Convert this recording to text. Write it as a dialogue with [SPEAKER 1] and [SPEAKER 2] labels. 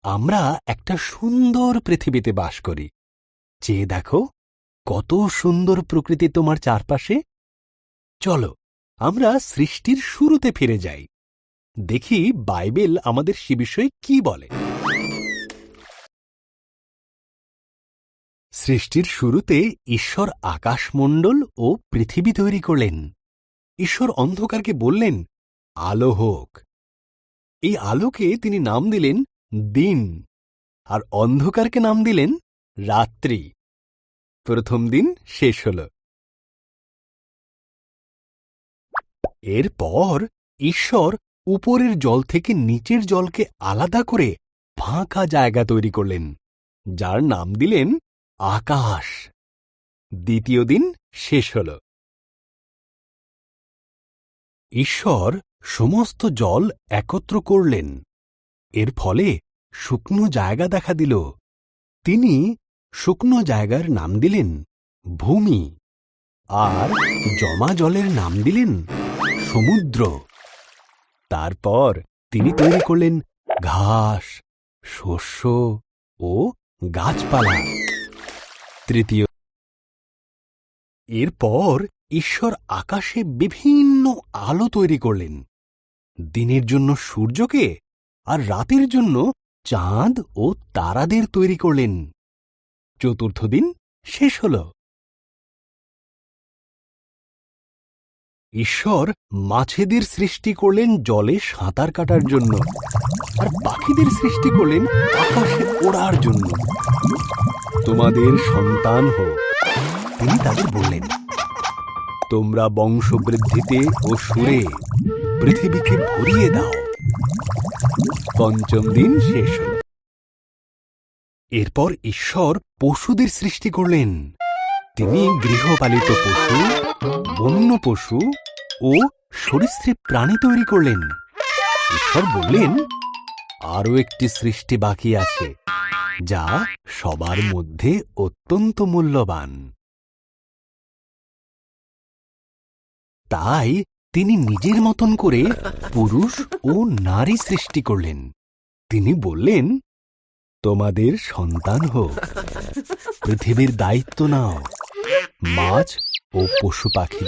[SPEAKER 1] আমরা একটা সুন্দর পৃথিবীতে বাস করি। চেয়ে দেখো, কত সুন্দর প্রকৃতি তোমার চারপাশে। চলো আমরা সৃষ্টির শুরুতে ফিরে যাই, দেখি বাইবেল আমাদের সে বিষয়ে কি বলে। সৃষ্টির শুরুতে ঈশ্বর আকাশমণ্ডল ও পৃথিবী তৈরি করলেন। ঈশ্বর অন্ধকারকে বললেন, আলো হোক। এই আলোকে তিনি নাম দিলেন দিন, আর অন্ধকারকে নাম দিলেন রাত্রি। প্রথম দিন শেষ হল। এরপর ঈশ্বর উপরের জল থেকে নিচের জলকে আলাদা করে ফাঁকা জায়গা তৈরি করলেন, যার নাম দিলেন আকাশ। দ্বিতীয় দিন শেষ হল। ঈশ্বর সমস্ত জল একত্র করলেন, এর ফলে শুকনো জায়গা দেখা দিল। তিনি শুকনো জায়গার নাম দিলেন ভূমি, আর জমা জলের নাম দিলেন সমুদ্র। তারপর তিনি তৈরি করলেন ঘাস, শস্য ও গাছপালা। তৃতীয়, এরপর ঈশ্বর আকাশে বিভিন্ন আলো তৈরি করলেন, দিনের জন্য সূর্যকে আর রাতের জন্য চাঁদ ও তারাদের তৈরি করলেন। চতুর্থ দিন শেষ হল। ঈশ্বর মাছেদের সৃষ্টি করলেন জলে সাঁতার কাটার জন্য, আর পাখিদের সৃষ্টি করলেন আকাশে ওড়ার জন্য। তোমাদের সন্তান হোক, তিনি তাদের বললেন, তোমরা বংশবৃদ্ধিতে ও সুরে পৃথিবীকে ভরিয়ে দাও। পঞ্চম দিন শেষ হল। এরপর ঈশ্বর পশুদের সৃষ্টি করলেন। তিনি গৃহপালিত পশু, বন্য পশু ও সরীসৃপ প্রাণী তৈরি করলেন। ঈশ্বর বললেন, আরও একটি সৃষ্টি বাকি আছে, যা সবার মধ্যে অত্যন্ত মূল্যবান। তাই তিনি নিজের মতন করে পুরুষ ও নারী সৃষ্টি করলেন। তিনি বললেন, তোমাদের সন্তান হোক, পৃথিবীর দায়িত্ব নাও, মাছ ও পশু পাখি